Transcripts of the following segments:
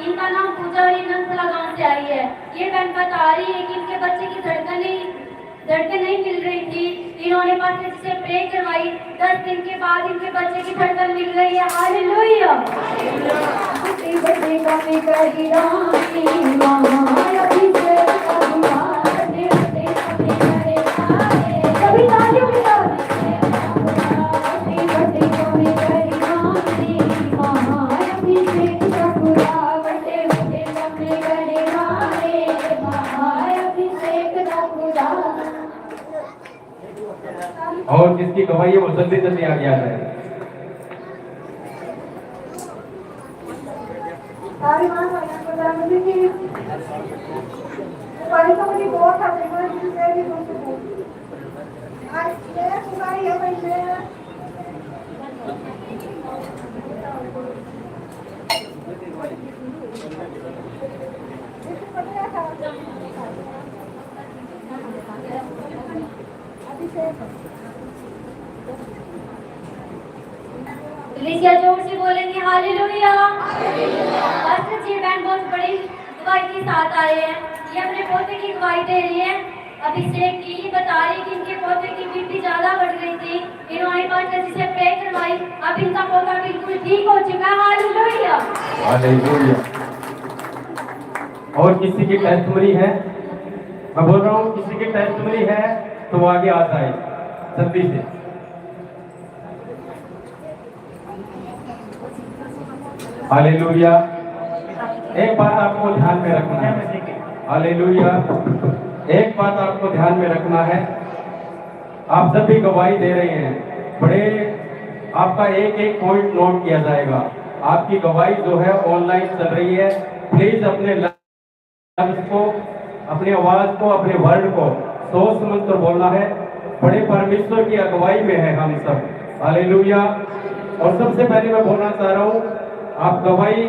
इनका नाम पूजा और ये नंसला गांव से आई है। ये बहन बता रही है कि इनके बच्चे की धड़कन नहीं मिल रही थी। इन्होंने पास्टर जी से प्रे करवाई, 10 दिन के बाद इनके बच्चे की धड़कन मिल रही है। हालेलुया। और जिसकी गवाही है वो जल्दी जल्दी आगे आ जाए। लिसिया जोर से बोलेंगे हालेलुया। पास्टर जी बहन बहुत बड़ी गवाही के साथ आए हैं। ये अपने पोते की गवाही दे रही है। अभिषेक की ये बता रही कि इनके पोते की बीपी ज्यादा बढ़ गई थी। इन्होंने पास्टर जी से प्रे करवाई, अब इनका पोता बिल्कुल ठीक हो चुका है। हालेलुया। हालेलुया। और किसी की टेस्टमनी है? मैं बोल रहा हूँ किसी की टेस्टमनी है तो वो आगे आता है जल्दी से। हालेलुया। एक बात आपको ध्यान में रखना है। हालेलुया। एक बात आपको ध्यान में रखना है, आप जब भी गवाही दे रहे हैं बड़े आपका एक एक पॉइंट नोट किया जाएगा। आपकी गवाही जो है ऑनलाइन चल रही है, प्लीज अपने लफ्ज को, अपनी आवाज को, अपने वर्ड को सोच समझ कर बोलना है। बड़े परमेश्वर की अगुवाई में है हम सब। हालेलुया। और सबसे पहले मैं बोलना चाह रहा हूँ, आप गवाही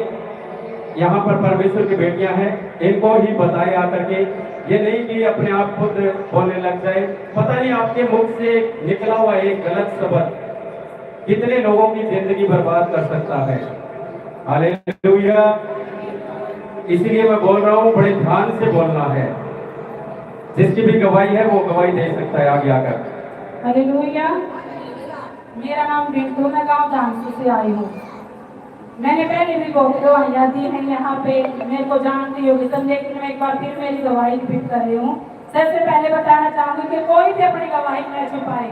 यहाँ पर परमेश्वर की बेटियां हैं, इनको ही बताएं आकर के। ये नहीं कि अपने आप खुद बोलने लग जाए। पता नहीं आपके मुख से निकला हुआ एक गलत शब्द कितने लोगों की जिंदगी बर्बाद कर सकता है। हालेलुया। इसलिए मैं बोल रहा हूँ बड़े ध्यान से बोलना है। जिसकी भी गवाही है वो गवाही दे सकता है आगे आकर। हालेलुया। मेरा नाम बिंदु, मैं गाँव धामसी से आई हूँ। मैंने पहले भी बहुत गवाहियाँ दी हैं यहाँ पे, मेरे को जानती होगी सब, लेकिन मैं एक बार फिर मेरी गवाही रिपीट कर रही हूँ। सबसे पहले बताना चाहूँगी कि कोई भी अपनी गवाही न छुपाए।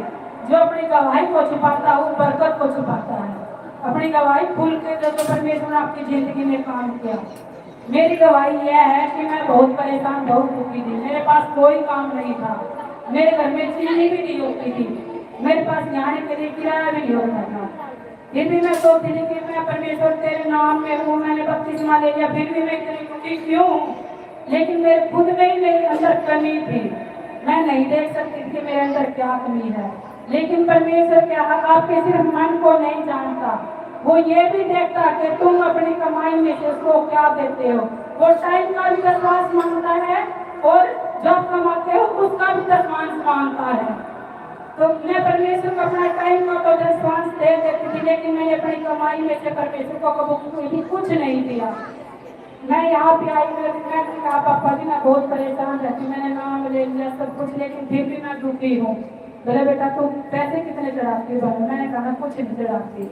जो अपनी गवाही को छुपाता है वो बरकत को छुपाता है। अपनी गवाही खुल के जो परमेश्वर ने आपकी जिंदगी में काम किया। मेरी गवाही यह है कि मैं बहुत परेशान, बहुत दुखी थी। मेरे पास कोई काम नहीं था, मेरे घर में चीनी भी नहीं होती थी, मेरे पास जाने के लिए किराया भी नहीं होता था। फिर भी मैं सोचती थी कि मैं परमेश्वर तेरे नाम में हूँ, मैंने बपतिस्मा ले लिया, फिर भी मैं इतनी दुखी क्यों हूँ? लेकिन मेरे खुद में ही मेरे अंदर कमी थी। मैं नहीं देख सकती थी कि मेरे अंदर क्या कमी है। लेकिन परमेश्वर क्या आपके सिर्फ मन को नहीं जानता, वो ये भी देखता कि तुम अपनी कमाई में से उसको क्या देते हो। वो टाइम का भी दशमांश मांगता है और जब कमाते हो उसका भी दशमांश मांगता है। तो मैं परमेश्वर को अपना टाइम का तो दशमांश दे देती थी, लेकिन मैंने अपनी कमाई में से परमेश्वर को कभी कुछ नहीं दिया। मैं यहाँ पे आई, मैं कहा पापा जी मैं बहुत परेशान रहती, मैंने नाम ले लिया सब कुछ, लेकिन फिर भी मैं दुखी हूँ। बोले बेटा तुम पैसे कितने चढ़ाती हो? मैंने कहा कुछ नहीं चढ़ाती।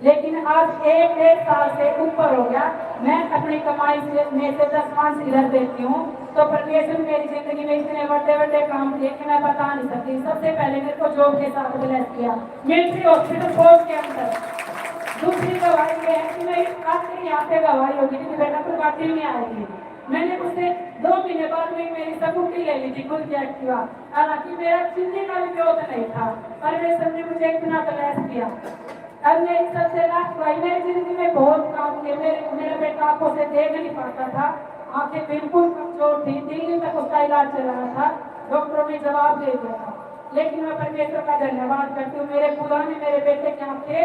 लेकिन आज एक साल से ऊपर हो गया, मैं अपनी कमाई में से दशमांश इधर देती हूँ। तो परमेश्वर मेरी जिंदगी में इतने बड़े बड़े काम किए कि मैं बता नहीं सकती। सबसे पहले मेरे को जॉब के साथ ब्लेस किया, मिलिट्री हॉस्पिटल पोस्ट के अंदर। दूसरी गवाही ये है कि मैं आखिर यहाँ पे गवाही होगी कि बेटा तू पार्टी में आएगी। मैंने उससे 2 महीने बाद में मेरी स्कूटी ले ली थी, खुद की एक्टिवा। हालांकि मेरा चिन्ह का भी विरोध नहीं था, परमेश्वर ने मुझे इतना ब्लेस किया। अब मेरी सबसे लास्ट गवाही, मेरी जिंदगी में बहुत काम किए। मेरा बेटा आंखों से देख नहीं पाता था, आंखें बिल्कुल कमजोर थी, दिल्ली तक उसका इलाज चल रहा था, डॉक्टरों ने जवाब दे दिया था। लेकिन मैं परमेश्वर का धन्यवाद करती हूँ, मेरे खुदा ने मेरे बेटे की आंखें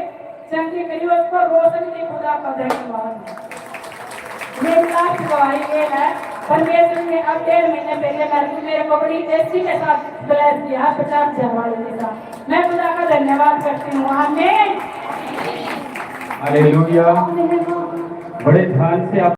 चंगी करी, उसको रोशनी दी, खुदा का धन्यवाद। मेरी लास्ट गवाही ये है, परमेश्वर ने अब 1.5 महीने पहले मेरे को बड़ी एसी के साथ ब्लेस किया, 50,000 वाले के साथ। मैं खुदा का धन्यवाद करती हूँ। आमीन। हालेलुया। बड़े ध्यान से आप